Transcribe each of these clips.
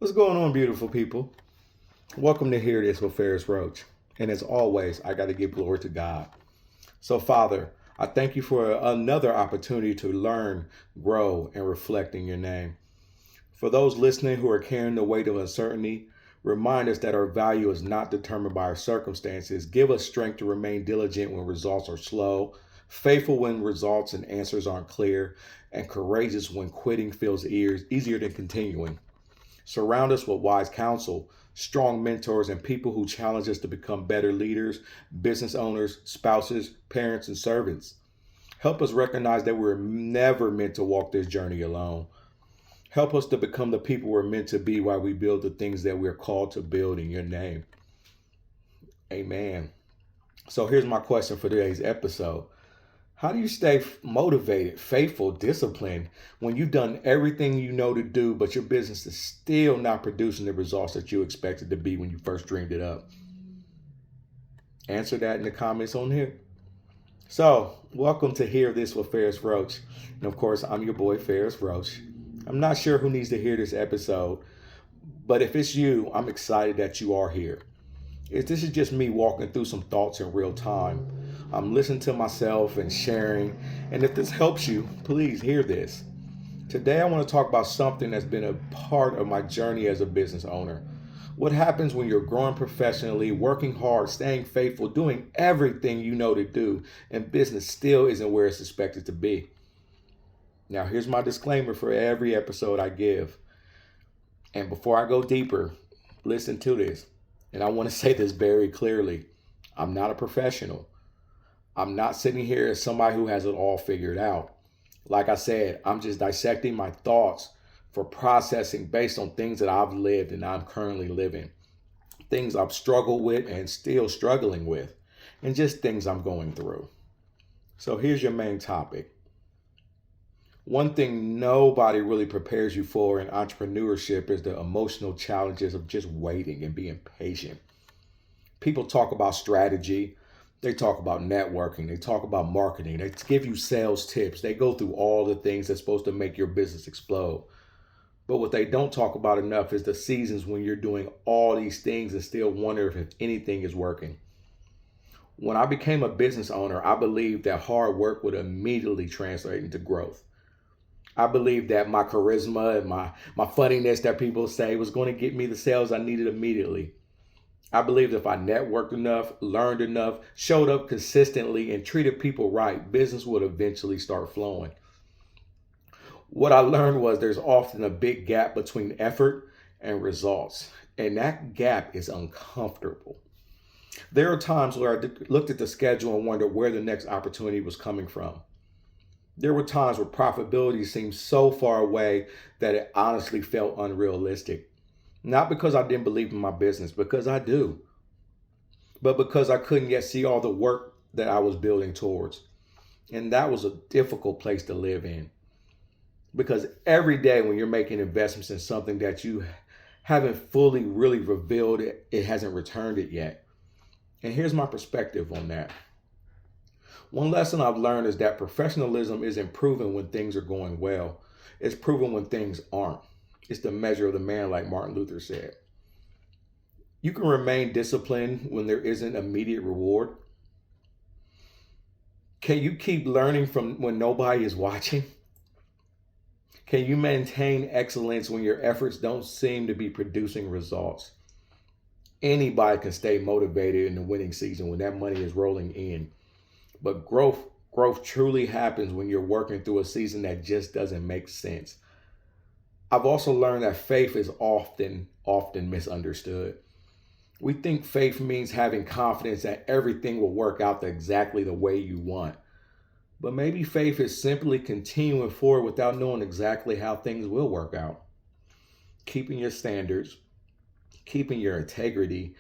What's going on, beautiful people? Welcome to Hear This with Farris Roach. And as always, I got to give glory to God. So, Father, I thank you for another opportunity to learn, grow, and reflect in your name. For those listening who are carrying the weight of uncertainty, remind us that our value is not determined by our circumstances. Give us strength to remain diligent when results are slow, faithful when results and answers aren't clear, and courageous when quitting feels easier than continuing. Surround us with wise counsel, strong mentors, and people who challenge us to become better leaders, business owners, spouses, parents, and servants. Help us recognize that we're never meant to walk this journey alone. Help us to become the people we're meant to be while we build the things that we're called to build in your name. Amen. So here's my question for today's episode. How do you stay motivated, faithful, disciplined when you've done everything you know to do, but your business is still not producing the results that you expected to be when you first dreamed it up? Answer that in the comments on here. So, welcome to Hear This with Farris Roach. And of course, I'm your boy, Farris Roach. I'm not sure who needs to hear this episode, but if it's you, I'm excited that you are here. This is just me walking through some thoughts in real time. I'm listening to myself and sharing. And if this helps you, please hear this. Today, I want to talk about something that's been a part of my journey as a business owner. What happens when you're growing professionally, working hard, staying faithful, doing everything you know to do, and business still isn't where it's expected to be? Now, here's my disclaimer for every episode I give. And before I go deeper, listen to this. And I want to say this very clearly. I'm not a professional. I'm not sitting here as somebody who has it all figured out. Like I said, I'm just dissecting my thoughts for processing based on things that I've lived and I'm currently living. Things I've struggled with and still struggling with. And just things I'm going through. So here's your main topic. One thing nobody really prepares you for in entrepreneurship is the emotional challenges of just waiting and being patient. People talk about strategy, they talk about networking, they talk about marketing, they give you sales tips, they go through all the things that's supposed to make your business explode. But what they don't talk about enough is the seasons when you're doing all these things and still wonder if anything is working. When I became a business owner, I believed that hard work would immediately translate into growth. I believed that my charisma and my funniness that people say was going to get me the sales I needed immediately. I believed if I networked enough, learned enough, showed up consistently, and treated people right, business would eventually start flowing. What I learned was there's often a big gap between effort and results, and that gap is uncomfortable. There are times where I looked at the schedule and wondered where the next opportunity was coming from. There were times where profitability seemed so far away that it honestly felt unrealistic. Not because I didn't believe in my business, because I do, but because I couldn't yet see all the work that I was building towards. And that was a difficult place to live in. Because every day when you're making investments in something that you haven't fully really revealed, it hasn't returned it yet. And here's my perspective on that. One lesson I've learned is that professionalism isn't proven when things are going well. It's proven when things aren't. It's the measure of the man, like Martin Luther said. You can remain disciplined when there isn't immediate reward. Can you keep learning from when nobody is watching? Can you maintain excellence when your efforts don't seem to be producing results? Anybody can stay motivated in the winning season when that money is rolling in. But growth truly happens when you're working through a season that just doesn't make sense. I've also learned that faith is often misunderstood. We think faith means having confidence that everything will work out exactly the way you want. But maybe faith is simply continuing forward without knowing exactly how things will work out. Keeping your standards, keeping your integrity,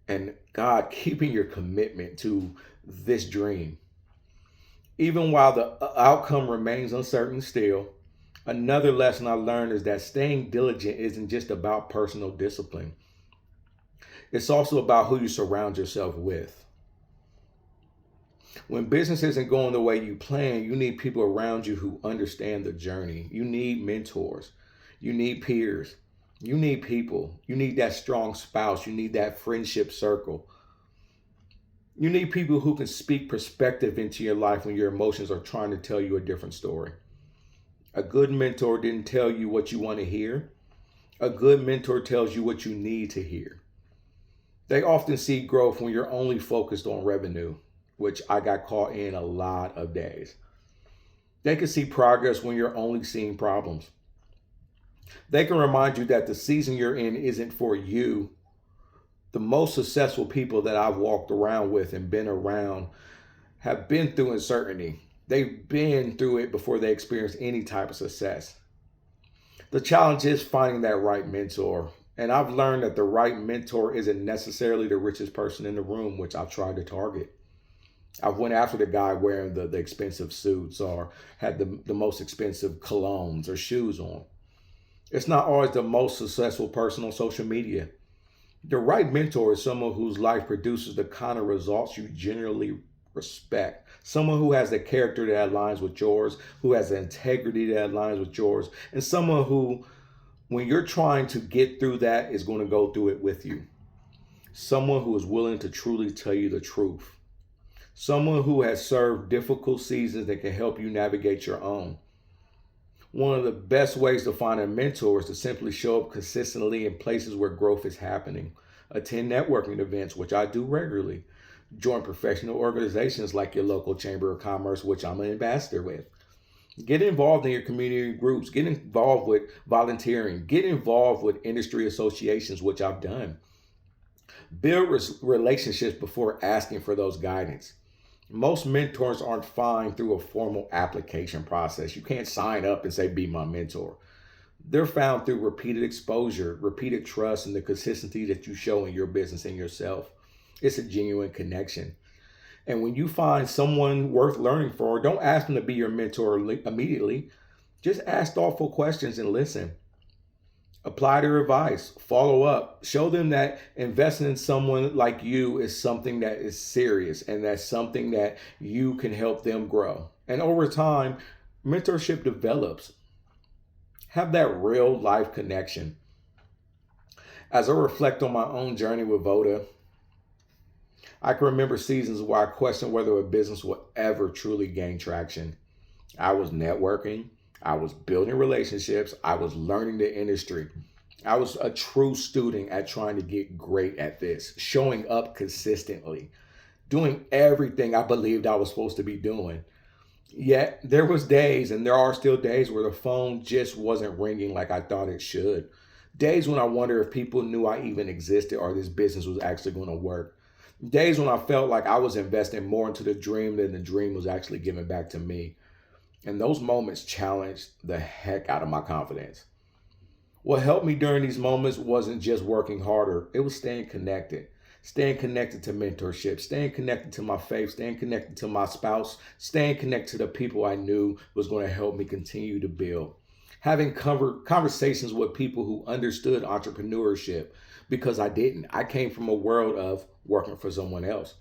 and God, keeping your commitment to this dream. Even while the outcome remains uncertain still, another lesson I learned is that staying diligent isn't just about personal discipline. It's also about who you surround yourself with. When business isn't going the way you plan, you need people around you who understand the journey. You need mentors. You need peers. You need people. You need that strong spouse. You need that friendship circle. You need people who can speak perspective into your life when your emotions are trying to tell you a different story. A good mentor didn't tell you what you want to hear. A good mentor tells you what you need to hear. They often see growth when you're only focused on revenue, which I got caught in a lot of days. They can see progress when you're only seeing problems. They can remind you that the season you're in isn't for you. The most successful people that I've walked around with and been around have been through uncertainty. They've been through it before they experience any type of success. The challenge is finding that right mentor. And I've learned that the right mentor isn't necessarily the richest person in the room, which I've tried to target. I went after the guy wearing the expensive suits or had the most expensive colognes or shoes on. It's not always the most successful person on social media. The right mentor is someone whose life produces the kind of results you generally respect. Someone who has the character that aligns with yours, who has the integrity that aligns with yours, and someone who, when you're trying to get through that, is going to go through it with you. Someone who is willing to truly tell you the truth. Someone who has served difficult seasons that can help you navigate your own. One of the best ways to find a mentor is to simply show up consistently in places where growth is happening. Attend networking events, which I do regularly. Join professional organizations like your local Chamber of Commerce, which I'm an ambassador with. Get involved in your community groups. Get involved with volunteering. Get involved with industry associations, which I've done. Build relationships before asking for those guidance. Most mentors aren't found through a formal application process. You can't sign up and say, be my mentor. They're found through repeated exposure, repeated trust, and the consistency that you show in your business and yourself. It's a genuine connection. And when you find someone worth learning for, don't ask them to be your mentor immediately. Just ask thoughtful questions and listen. Apply their advice, follow up, show them that investing in someone like you is something that is serious and that's something that you can help them grow. And over time, mentorship develops. Have that real life connection. As I reflect on my own journey with Voda, I can remember seasons where I questioned whether a business would ever truly gain traction. I was networking. I was building relationships. I was learning the industry. I was a true student at trying to get great at this, showing up consistently, doing everything I believed I was supposed to be doing. Yet there was days, and there are still days, where the phone just wasn't ringing like I thought it should. Days when I wonder if people knew I even existed or this business was actually going to work. Days when I felt like I was investing more into the dream than the dream was actually giving back to me. And those moments challenged the heck out of my confidence. What helped me during these moments wasn't just working harder, it was staying connected. Staying connected to mentorship, staying connected to my faith, staying connected to my spouse, staying connected to the people I knew was going to help me continue to build. Having conversations with people who understood entrepreneurship, because I didn't. I came from a world of working for someone else.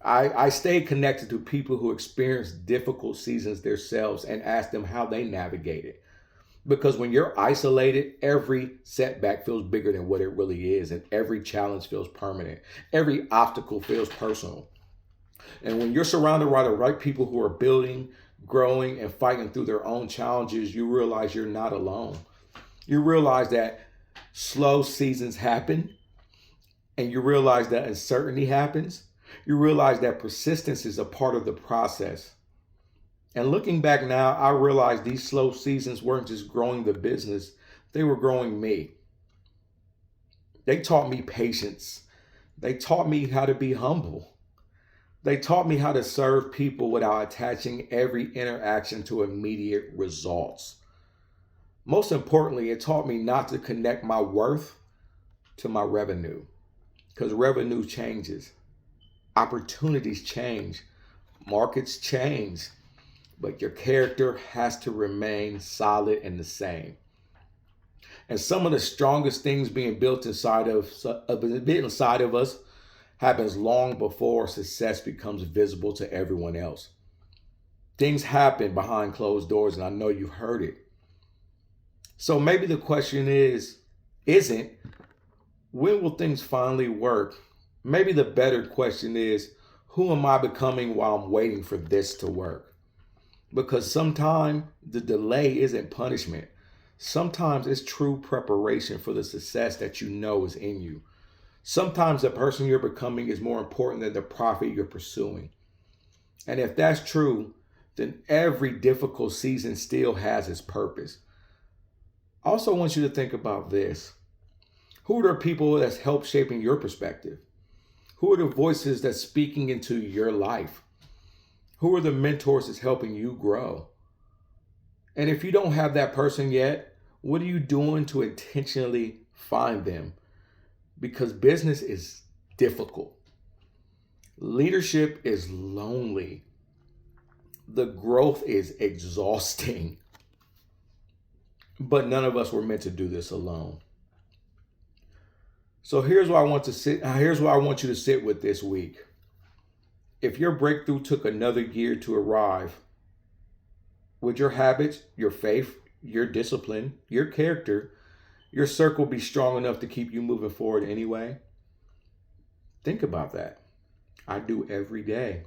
I stayed connected to people who experienced difficult seasons themselves and asked them how they navigated. Because when you're isolated, every setback feels bigger than what it really is, and every challenge feels permanent. Every obstacle feels personal. And when you're surrounded by the right people who are building, growing, and fighting through their own challenges, you realize you're not alone. You realize that slow seasons happen, and you realize that uncertainty happens. You realize that persistence is a part of the process. And looking back now, I realize these slow seasons weren't just growing the business, they were growing me. They taught me patience. They taught me how to be humble. They taught me how to serve people without attaching every interaction to immediate results. Most importantly, it taught me not to connect my worth to my revenue, because revenue changes. Opportunities change, markets change, but your character has to remain solid and the same. And some of the strongest things being built inside of us happens long before success becomes visible to everyone else. Things happen behind closed doors, and I know you've heard it. So maybe the question is, isn't, when will things finally work? Maybe the better question is, who am I becoming while I'm waiting for this to work? Because sometimes the delay isn't punishment. Sometimes it's true preparation for the success that you know is in you. Sometimes the person you're becoming is more important than the profit you're pursuing. And if that's true, then every difficult season still has its purpose. I also want you to think about this. Who are the people that's helped shaping your perspective? Who are the voices that's speaking into your life? Who are the mentors that's helping you grow? And if you don't have that person yet, what are you doing to intentionally find them? Because business is difficult. Leadership is lonely. The growth is exhausting. But none of us were meant to do this alone. So here's where I want you to sit with this week. If your breakthrough took another year to arrive, would your habits, your faith, your discipline, your character, your circle be strong enough to keep you moving forward anyway? Think about that. I do every day.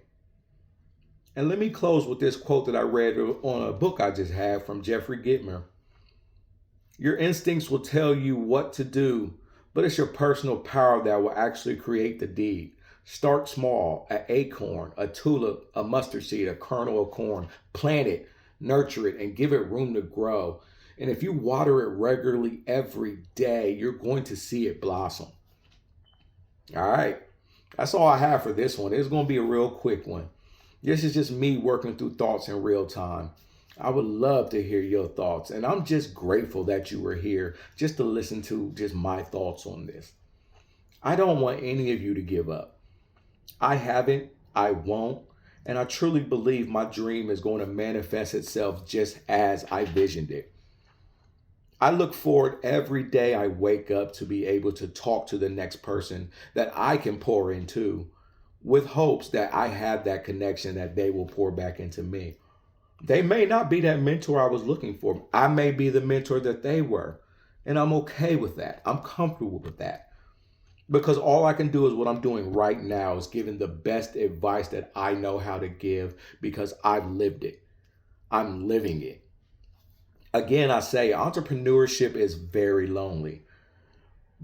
And let me close with this quote that I read on a book I just had from Jeffrey Gitmer. Your instincts will tell you what to do, but it's your personal power that will actually create the deed. Start small, an acorn, a tulip, a mustard seed, a kernel of corn. Plant it, nurture it, and give it room to grow. And if you water it regularly every day, you're going to see it blossom. All right. That's all I have for this one. It's going to be a real quick one. This is just me working through thoughts in real time. I would love to hear your thoughts. And I'm just grateful that you were here just to listen to just my thoughts on this. I don't want any of you to give up. I haven't, I won't, and I truly believe my dream is going to manifest itself just as I visioned it. I look forward every day I wake up to be able to talk to the next person that I can pour into with hopes that I have that connection that they will pour back into me. They may not be that mentor I was looking for. I may be the mentor that they were, and I'm okay with that. I'm comfortable with that. Because all I can do is what I'm doing right now is giving the best advice that I know how to give because I've lived it. I'm living it. Again, I say entrepreneurship is very lonely.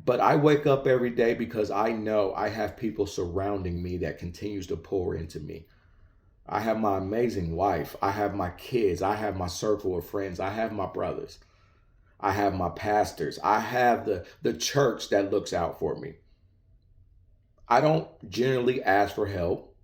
But I wake up every day because I know I have people surrounding me that continues to pour into me. I have my amazing wife. I have my kids. I have my circle of friends. I have my brothers. I have my pastors. I have the church that looks out for me. I don't generally ask for help,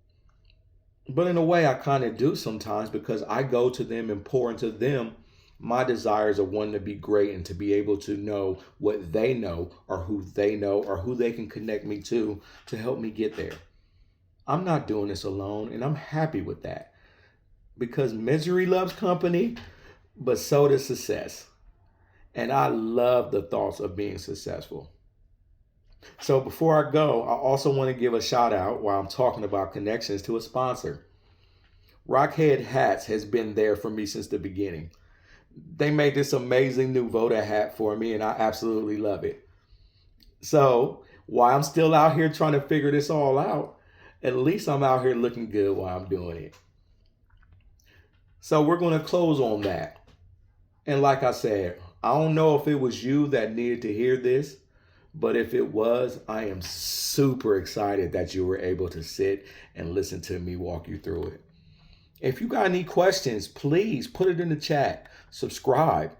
but in a way I kind of do sometimes because I go to them and pour into them my desires of wanting to be great and to be able to know what they know or who they can connect me to help me get there. I'm not doing this alone, and I'm happy with that because misery loves company, but so does success. And I love the thoughts of being successful. So before I go, I also want to give a shout out while I'm talking about connections to a sponsor. Rockhead Hats has been there for me since the beginning. They made this amazing new Voda hat for me, and I absolutely love it. So while I'm still out here trying to figure this all out, at least I'm out here looking good while I'm doing it. So we're going to close on that. And like I said, I don't know if it was you that needed to hear this, but if it was, I am super excited that you were able to sit and listen to me walk you through it. If you got any questions, please put it in the chat. Subscribe.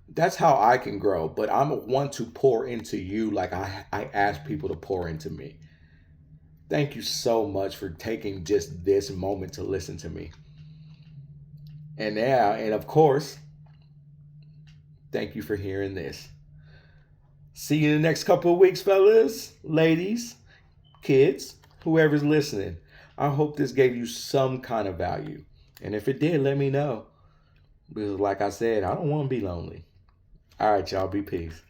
That's how I can grow, but I'm one to pour into you like I ask people to pour into me. Thank you so much for taking just this moment to listen to me. And of course, thank you for hearing this. See you in the next couple of weeks, fellas, ladies, kids, whoever's listening. I hope this gave you some kind of value. And if it did, let me know. Because like I said, I don't want to be lonely. All right, y'all, be peace.